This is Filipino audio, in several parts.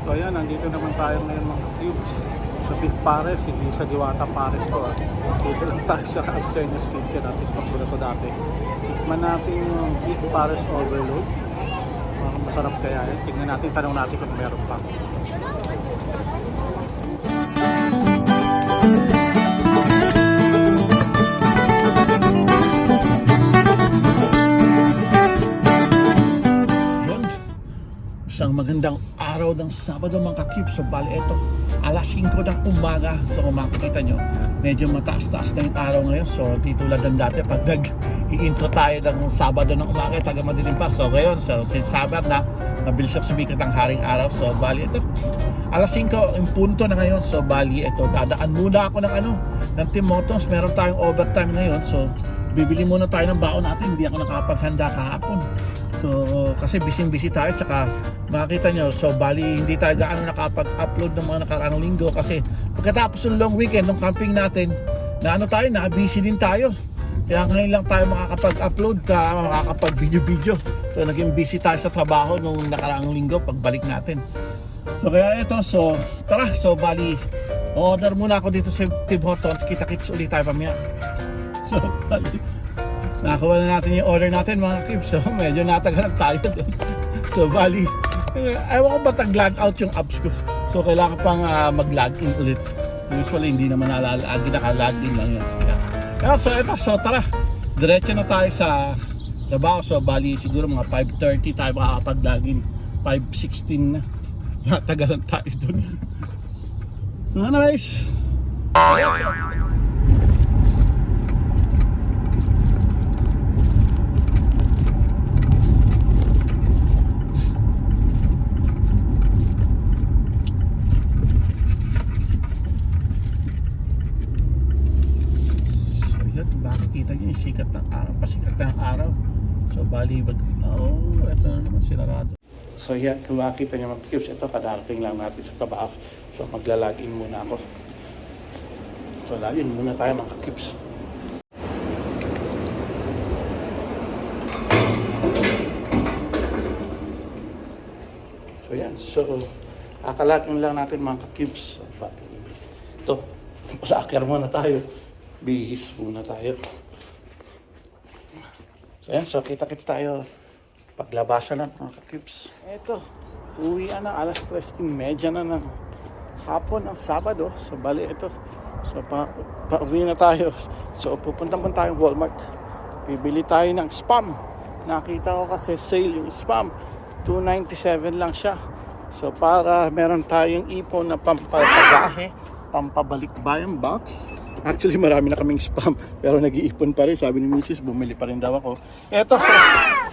So ayan, nandito naman tayo ngayon mga cubes sa Beef Pares, hindi sa Diwata Pares to Dito lang tayo sa Arsenio's Kitchen at tikman ko na to dati. Tikman natin yung Beef Pares Overload. Masarap kaya yan. Tingnan natin, tanong natin kung meron pa. Isang magandang araw ng Sabado mga ka-cubes. So bali ito, alas 5 ng umaga. So kung makikita nyo, medyo mataas-taas na yung araw ngayon. So di tulad ng dati pag nag-i-intro tayo ng Sabado ng umaga, taga madilim pa. So ngayon, so since Sabado na, mabilis ang sumikat ang haring araw. So bali ito, alas 5 yung punto na ngayon. So bali ito, dadaan muna ako ng Team Motors. Meron tayong overtime ngayon. So bibili muna tayo ng baon natin. Hindi ako nakapaghanda kahapon. So kasi busy tayo, tsaka makikita nyo, so bali hindi tayo gaano nakapag-upload ng mga nakaraang linggo kasi pagkatapos ng long weekend ng camping natin, na busy din tayo. Kaya ngayon lang tayo makakapag-upload, makakapag-video. So naging busy tayo sa trabaho nung nakaraang linggo pagbalik natin. So kaya ito, so tara, so bali order muna ako dito sa Tim Hortons. Kita-kits ulit tayo pamaya. So bali nakakuha na natin yung order natin mga cubes. So medyo natagalan tayo doon. So bali, ewan ko ba tag-log out yung apps ko. So kailangan pang mag-login ulit. Usually hindi naman nalalagi, naka-login lang yun. Kaya so ito, so tara, diretso na tayo sa trabaho. So bali siguro mga 5:30 tayo makakapag-login. 5:16 na. Natagalan tayo doon. Nice! Makikita nyo yung sikat ng araw, pasikat ng araw. So bali, ito na naman sinarado. So yan, kung makikita nyo mga cubes, ito kadarating lang natin sa trabaho. So magla-login muna ako. So login muna tayo mga cubes. So yan, so kakalagin lang natin mga cubes. So, ito, pasakir muna tayo. Bihis muna tayo. So yan, so kita-kits tayo paglabasan na mga ka-cubes. Eto, uwian na alas 3:30 na ng hapon ng Sabado. So bali ito, so pa-uwi na tayo. So pupunta pa tayong Walmart. Bibili tayo ng spam. Nakita ko kasi sale yung spam, $2.97 lang siya. So para meron tayong ipon na pampagahe, pampabalik bayang box. Actually, marami na kaming spam, pero nag-iipon pa rin. Sabi ni Mrs., bumili pa rin daw ako. Eto, so,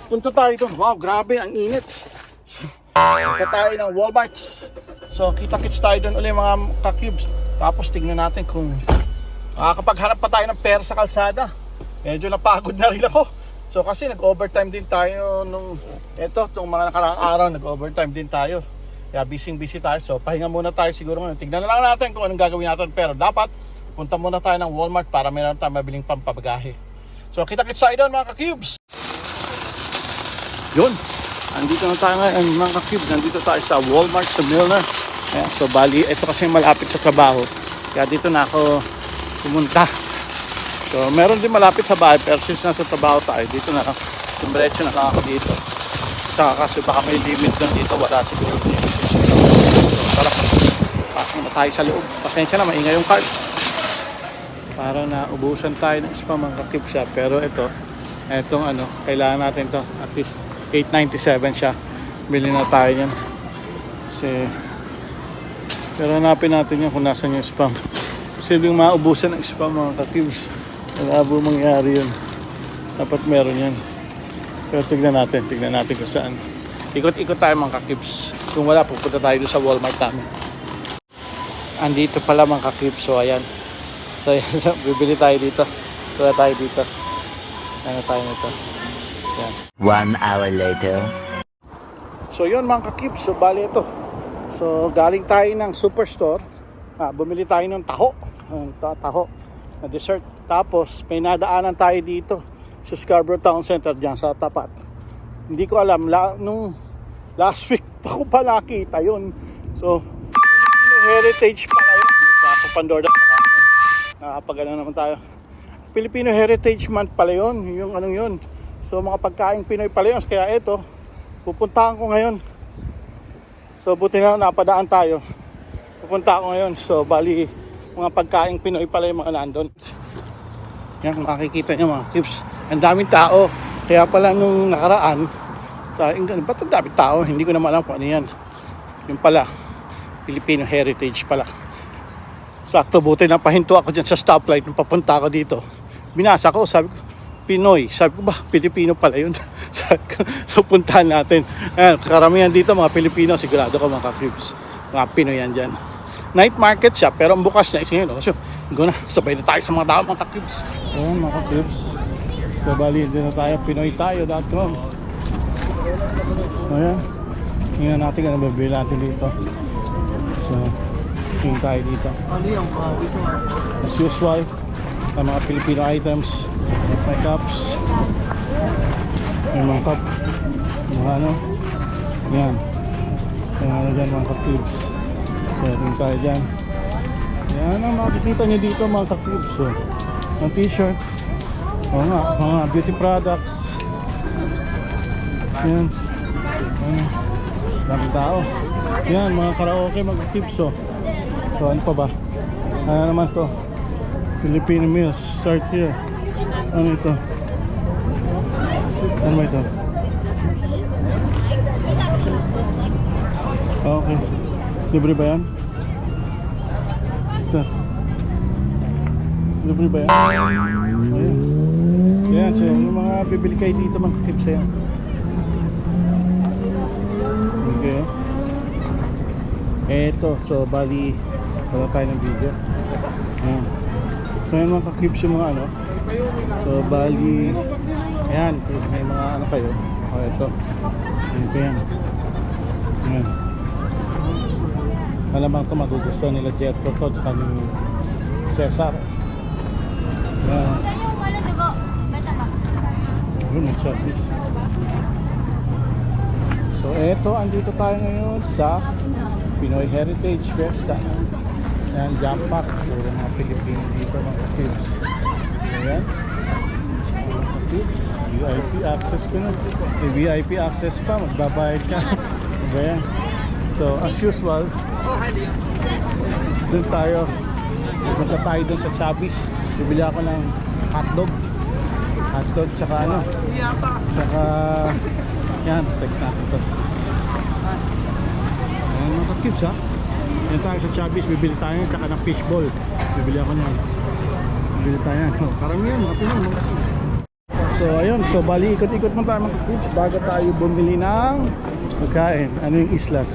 punta tayo doon. Wow, grabe, ang init. So, punta tayo ng Walmart. So, kita-kits tayo doon ulit mga ka-cubes. Tapos, tingnan natin kung makakapaghanap pa tayo ng pera sa kalsada. Medyo napagod na rin ako. So, kasi nag-overtime din tayo nung, itong mga nakaraang araw, nag-overtime din tayo. Kaya busy tayo. So, pahinga muna tayo siguro ngayon. Tingnan na lang natin kung anong gagawin natin. Pero dapat, punta muna tayo ng Walmart para meron tayong mabiling pampabagahe. So, kita-kits tayo doon mga ka-cubes. Yun. Andito na tayo ngayon mga ka-cubes. Nandito tayo sa Walmart sa Milner. Ayan, so, bali, ito kasi malapit sa trabaho. Kaya dito na ako pumunta. So, meron din malapit sa bahay. Pero since nasa trabaho tayo, dito na lang. Diretso na lang ako dito. Saka kasi baka may limit lang dito. Wala siguro dito. So, tara. Pasok na tayo sa loob. Pasensya na, maingay yung cart. Para na ubusan tayo ng spam mga ka-cubes siya. Pero etong kailangan natin to. At least $8.97 siya. Bili na tayo yan. Kasi pero hanapin natin yan kung nasan yung spam. Posibleng maubusan ng spam mga ka-cubes. Wala po mangyari yun. Dapat meron yan. Pero tignan natin kung saan. Ikot-ikot tayo mga ka-cubes. Kung wala, pupunta tayo sa Walmart namin. Andito pala mga ka-cubes. So ayan. So, bibili tayo dito. Tula tayo dito. Ano tayo nito? Yan. 1 hour later. So, yun mga ka-cubes. So, bali ito. So, galing tayo ng superstore. Bumili tayo ng taho. Taho na dessert. Tapos, may nadaanan tayo dito sa Scarborough Town Center dyan sa tapat. Hindi ko alam. Nung last week pa ko pa nakita yun. So, Filipino Heritage pala yun. May Plaza Pandora sa kanya. Nakapagano naman tayo. Filipino Heritage Month pala yun. Yung anong yun. So, mga pagkain Pinoy pala yun. Kaya ito, pupuntahan ko ngayon. So, buti na napadaan tayo. Pupunta ako ngayon. So, bali, mga pagkain Pinoy pala yung mga nandun. Yan, makikita nyo mga tips. Ang daming tao. Kaya pala nung nakaraan, ba't ang daming tao? Hindi ko naman alam kung ano yan. Yung pala, Filipino Heritage pala. Sakto, buti na pahinto ako dyan sa stoplight nung papunta ako dito. Binasa ko, sabi ko, Pinoy. Sabi ko ba, Pilipino pala yun. Sabi ko, so puntahan natin. Ayan, karamihan dito mga Pilipino, sigurado ko mga ka-cubes. Mga Pinoy yan dyan. Night market siya, pero ang bukas na isingin. So, sabay na tayo sa mga tao mga ka-cubes. Ayan mga ka-cubes. So bali, din na tayo, pinoytayo.com. Ayan. Tingnan natin kung ano mabibili natin dito. So, tingin tayo dito. As usual, ang mga Filipino items. May cups. May mga cup. Mga ano. Yan. May ano dyan mga ka-cubes. So, tingin tayo dyan. Yan ang makikita nyo dito mga ka-cubes. So, ang t-shirt. O nga, mga beauty products. Yan. Daming tao. Yan, mga karaoke, mga tips. So, ano pa ba? Ano naman to? Filipino meals. Start here. Ano ito? Ano ba ito? Okay. Libre ba yan? Ito. Libre ba yan? Ayan. Yan, so yung mga bibili kayo dito mga tips yan. Okay. Eto, so bali wala tayo ng video. Ayan. So yan mga ka-clips yung mga ano. So bali ayan, may mga ano kayo. O eto. Ito yan. Ayan. Malamang ito magugustuhan nila Jetro to at ni Cesar. Ayan. Yun ang chassis. So eto, andito tayo ngayon sa Pinoy Heritage Fiesta. Ayan, jump pack. So mga Pilipino dito mga tips. Ayan. Mga tips. VIP access ko na. May VIP access pa. Magbabayad ka. Ayan. So as usual, dun tayo. Punta tayo dun sa Chubby's. Bibili ako ng hotdog. Hotdog tsaka ano. Tsaka yan, text natin to. Ayan mga ka-cubes ha. Yan tayo sa Chubby's, bibili tayo tsaka ng fishball. Bibili ako niyan. Bibili tayo yan. So, karamihan mga Pinoy mga ka-cubes. So ayun, so bali ikot-ikot na tayo mga ka-cubes bago tayo bumili ng pagkain. Ano yung islas?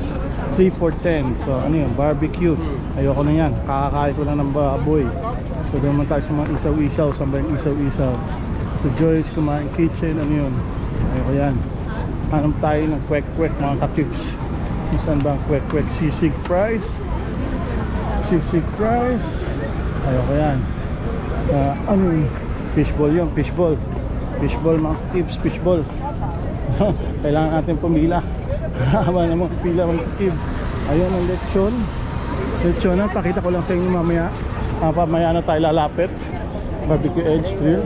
3 for 10. So ano yun, barbecue. Ayoko na yan, kakakain ko lang ng baboy. So doon naman tayo sa mga isaw-isaw. Saan ba yung isaw-isaw? So Joy's Kumain Kitchen, ano yun? Ayoko yan. Hanap tayo ng kwek-kwek mga ka-tips. Saan ba ang kwek-kwek? Sisig fries. Sisig fries. Ayoko yan. Ano yun? Fishball yun, fishball. Fishball mga tips, fishball. Kailangan natin pumila. Haba na mga pila mga tips. Ayun ang lechon. Lechonan, pakita ko lang sa inyo mamaya. Mamaya na tayo lalapit. Barbecue edge grill.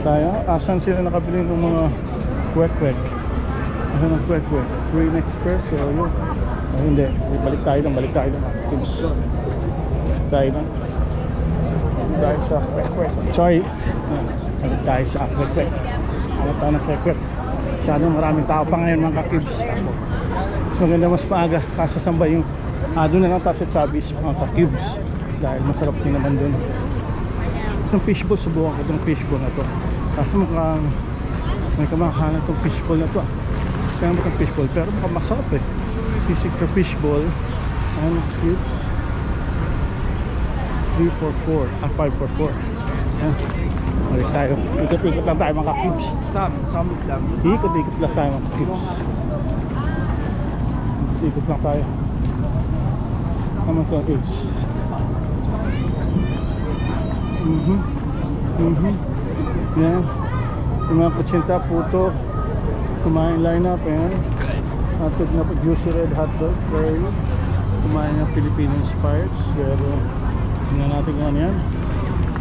Tayo. Asan sila nakabili ng mga kwek-kwek? Asan ang kwek-kwek? Green Express. So yun. Hindi. Balik tayo lang. Balik tayo lang. Tips. Tayo lang. Dahil sa kwek-kwek. Sorry. Balik tayo sa kwek-kwek. Ano tayo ng kwek-kwek? Masyadong maraming tao pa ngayon mga ka-cubes. Mas maganda mas maaga. Kaso saan ba yung doon na lang tayo sa Chubby's mga ka-cubes. Dahil masarap din naman doon. Itong fishball, subukan ko itong fishball na to. Kaso mukhang may kamakahanan itong fishball na to. Kaya mo itong fishball, pero mukhang masarap eh. Sisig for fishball. Ano, cubes? 3 for 4. 5 for 4. Ayan. Balik tayo. Ikot-ikot lang tayo mga cubes. Samit lang. Ikot-ikot lang tayo mga cubes. Ikot lang tayo. Naman ito ang age. Yan. Yung mga kutsinta, puto. Kumain line up. Yan. Natig na po juicy red hotdog. Pero yun, kumain ng Filipino inspired. Pero tingnan natin kung ano yan.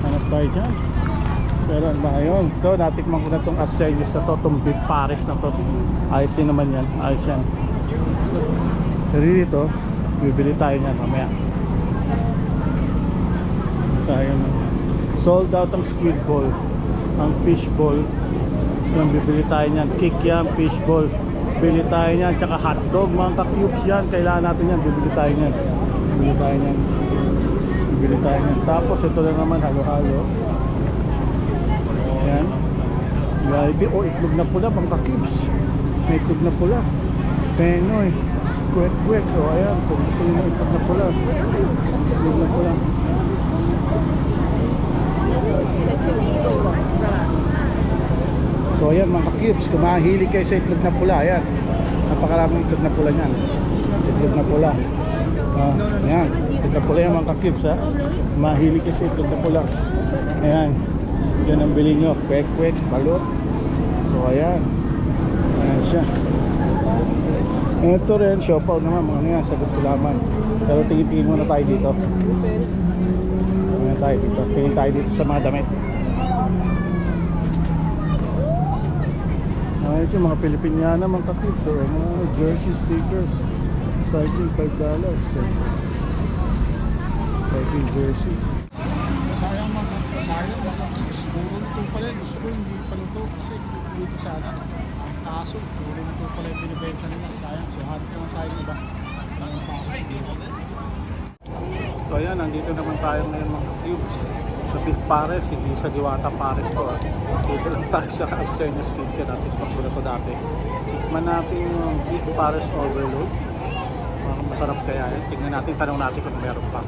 Hanap tayo dyan. Pero ano ba yun? Ito, natikman ko na itong asenyos na to. Itong beef pares na to. Ayos din naman yan. Ayos yan. Pero dito, bibili tayo niyan mamaya. Tayo na. Sold out ang squid ball. Ang fish ball. Yung bibili tayo niyan. Kikiam, fish ball. Bili tayo niyan. Tsaka hotdog. Mga ka-cubes yan. Kailangan natin yan. Bibili tayo niyan. Bibili tayo niyan. Bibili tayo niyan. Tapos ito na naman halo-halo. Ayan. Grabe. O, itlog na pula. Mga ka-cubes. May itlog na pula. Penoy. Kwek-kwek. O, ayan. Kung gusto nyo ng itlog na pula. Itlog na pula. So ayan mga cubes, kung mahilig kayo sa itlog na pula, ayan, napakaraming itlog na pula niyan. Itlog na pula. Ayan, itlog na pula yan mga cubes, ha. Mahilig kayo sa itlog na pula. Ayan, yan ang bilhin nyo. Kwek-kwek, balot. So ayan. Ayan siya. Ito rin, siopaw naman mga nga, sagot ko laman. Pero tingin-tingin muna tayo dito. Tingin tayo dito. Tingin tayo dito sa mga damit. Ayun yung mga Pilipiniana mga kakip. So, mga jersey stickers. Cycling $5. So, cycling jersey. Sayang mga kakip. Siguro ito pala. Gusto ko hindi paluto kasi dito sana. Kaso, siguro ito pala yung binibenta nila. Sayang. So, hanap naman tayo ng iba. So, ayan. Nandito naman tayo ngayon mga cubes. Sa beef pares, hindi sa Diwata pares to. Dito lang tayo sa Arsenio's Kitchen. Natin pagpula to dati. Tikman natin yung beef pares overload. Masarap kaya yan. Tingnan natin, tanong natin kung meron pa.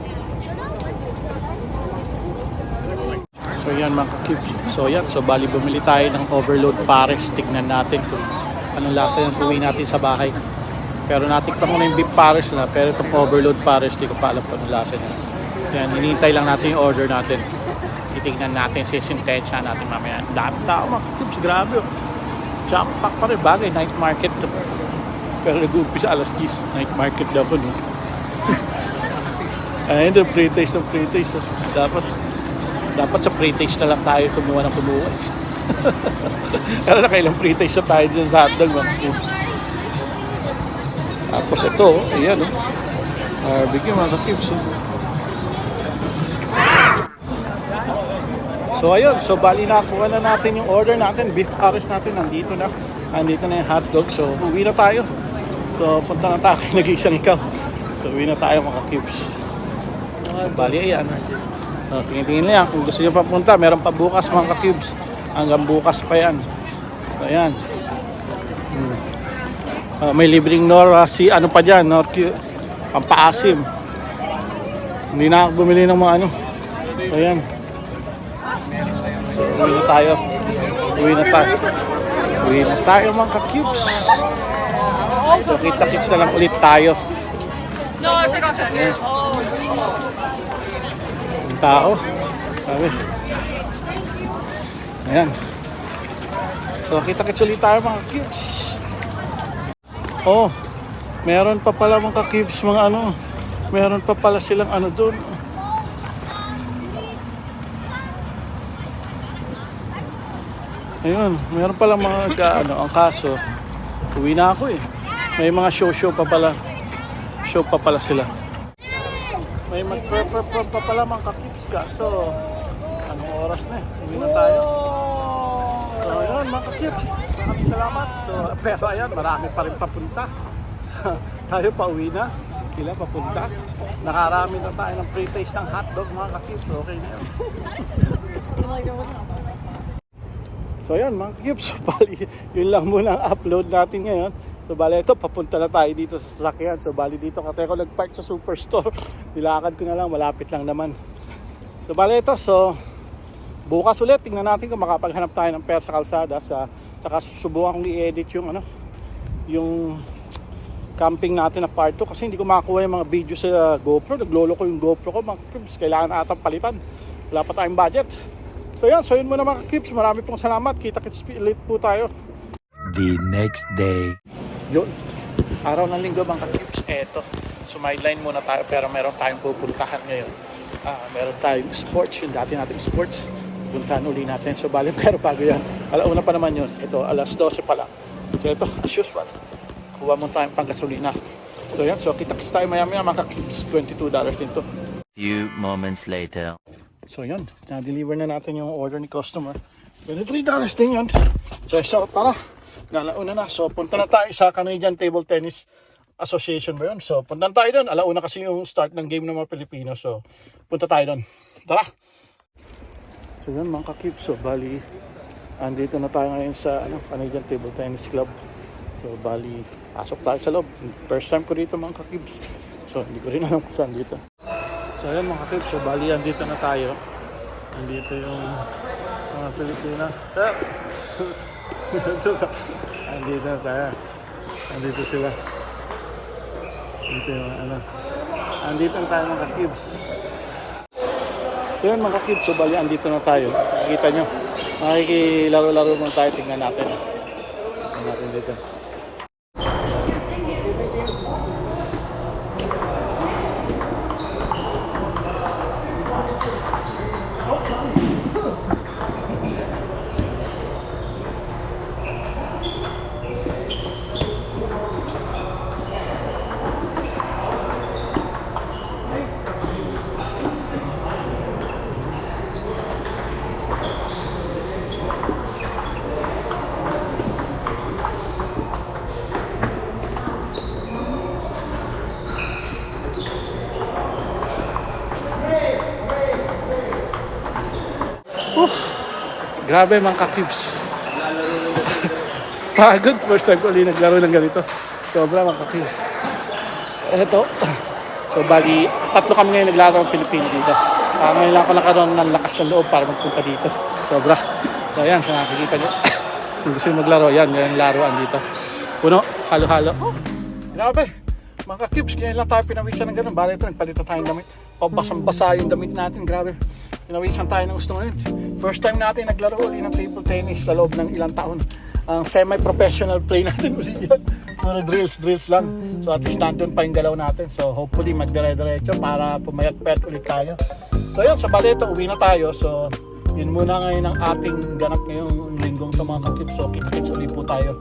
So yan mga ka-cubes. So yan, so bali bumili tayo ng overload pares. Tingnan natin kung anong lasa yung tuwi natin sa bahay. Pero natikpan ko na yung beef pares na. Pero itong overload pares, di ko pa alam kung anong lasa niya. Yan, hinihintay lang natin yung order natin. Titignan natin, sisintensya natin mamaya. Dami tao mga cubes, grabe. Jump pack pa rin, bagay, night market to. Pero nag-uumpisa alas 10, night market daw po. No? Ayun, pre-taste ng pre-taste. Dapat sa pre-taste na lang tayo kumuha ng kumuha. Pero nakailang pre-taste na tayo dyan sa hotdog mga cubes. Tapos ito, ayan, barbecue mga cubes. So ayun, so bali nakuha na natin yung order natin, beef pares natin, nandito na yung hotdog, so uwi na tayo. So punta na tayo, nag-iisang ikaw. So uwi na tayo mga cubes. Bali ayan. So, tingin-tingin lang, kung gusto nyo papunta, meron pa bukas mga cubes. Hanggang bukas pa yan. So ayan. May libreng si ano pa dyan, pampaasim. Hindi na ako bumili ng mga ano. So ayan. Uwi na tayo. Uwi na tayo mga ka-cubes. So kita-kits na lang ulit tayo. No, I forgot that. Yung tao. Sabi. Ayan. So kita-kits ulit tayo mga ka-cubes. Oh, meron pa pala mga ka-cubes mga ano. Meron pa pala silang ano doon. Ayun, meron palang mga ang kaso, uwi na ako eh. May mga show pa pala. Show pa pala sila. May mag-perform pa pala mga ka-cubes ka. So, anong oras na eh? Uwi na tayo. So, ayun mga ka-cubes. Maraming salamat. So, pero ayan, marami pa rin papunta. So, tayo pa uwi na. Sila papunta. Nakarami na tayo ng pre-taste ng hotdog mga ka-cubes. Okay na yun. So yan mga cubes, bali yun lang muna ang upload natin ngayon. So bali ito, papunta na tayo dito sa sasakyan. So bali dito kasi ako nag-park sa Superstore. Nilakad ko na lang, malapit lang naman. So bali ito, so bukas ulit, tingnan natin kung makapaghanap tayo ng pera sa kalsada. Saka susubukan kong i-edit yung yung camping natin na part 2 kasi hindi ko makakuha yung mga video sa GoPro. Naglolo ko yung GoPro ko mga cubes, kailangan atang palitan. Wala pa tayong budget. So yan, so yun muna mga cubes. Marami pong salamat. Kita-kits ulit po tayo. The next day. Yun. Araw ng linggo mga ka-tips, eto. Sumideline muna tayo pero meron tayong pupuntahan ngayon. Meron tayong sports, yung dati nating sports. Puntahan uli natin. So bali pero bago yan. Alauna pa naman yun. Ito, alas 12 pa lang. So ito, as usual. Kuha mo tayong panggasolina. So yan, so kita-kits tayo maya-maya mga ka-tips. $22 din to. Few moments later. So yun, na-deliver na natin yung order ni customer. $23 din yun. So tara, nalauna na. So punta na tayo sa Canadian Table Tennis Association ba yun? So punta tayo doon. Alauna kasi yung start ng game ng mga Pilipino. So punta tayo doon. Tara! So yun mga kakip. So bali, andito na tayo ngayon sa Canadian Table Tennis Club. So bali, pasok tayo sa loob. First time ko dito mga kakibs. So hindi ko rin alam kung saan dito. So ayan mga kakibs. So bali, andito na tayo. Andito yung mga Pilipina. Andito na tayo. Andito sila. Dito yung andito na tayo mga kakibs. So yun mga kakibs. So bali, andito na tayo. Nakikita nyo. Makikilaro-laro muna tayo. Tingnan natin. Tingnan natin dito. Grabe mga kakibs. Pagod. First time ko ulit naglaro ng ganito. Sobra mga kakibs. Eto. So bali, tatlo kami ngayon naglaro ng Pilipino dito. Ngayon lang ako nakaroon ng lakas ng loob para magpunta dito. Sobra. So ayan, sa nakikita nyo. Kung gusto nyo maglaro, yan yung laruan dito. Puno, halo-halo. Oh, grabe. Mga kakibs, ngayon lang tayo pinawisan ng ganun. Bali ito, nagpalita tayong damit. Pabasang-basa yung damit natin. Grabe. Pinawisan tayo ng gusto ngayon. First time natin naglaro ulit ng table tennis sa loob ng ilang taon. Ang semi-professional play natin ulit yan. Puro drills lang. So at least nandun pa yung galaw natin. So hopefully magdire-diretso para pumayat-payat ulit tayo. So yun, sa balito, uwi na tayo. So yun muna ngayon ang ating ganap ngayong linggong to mga kakip. So kita-kits ulit po tayo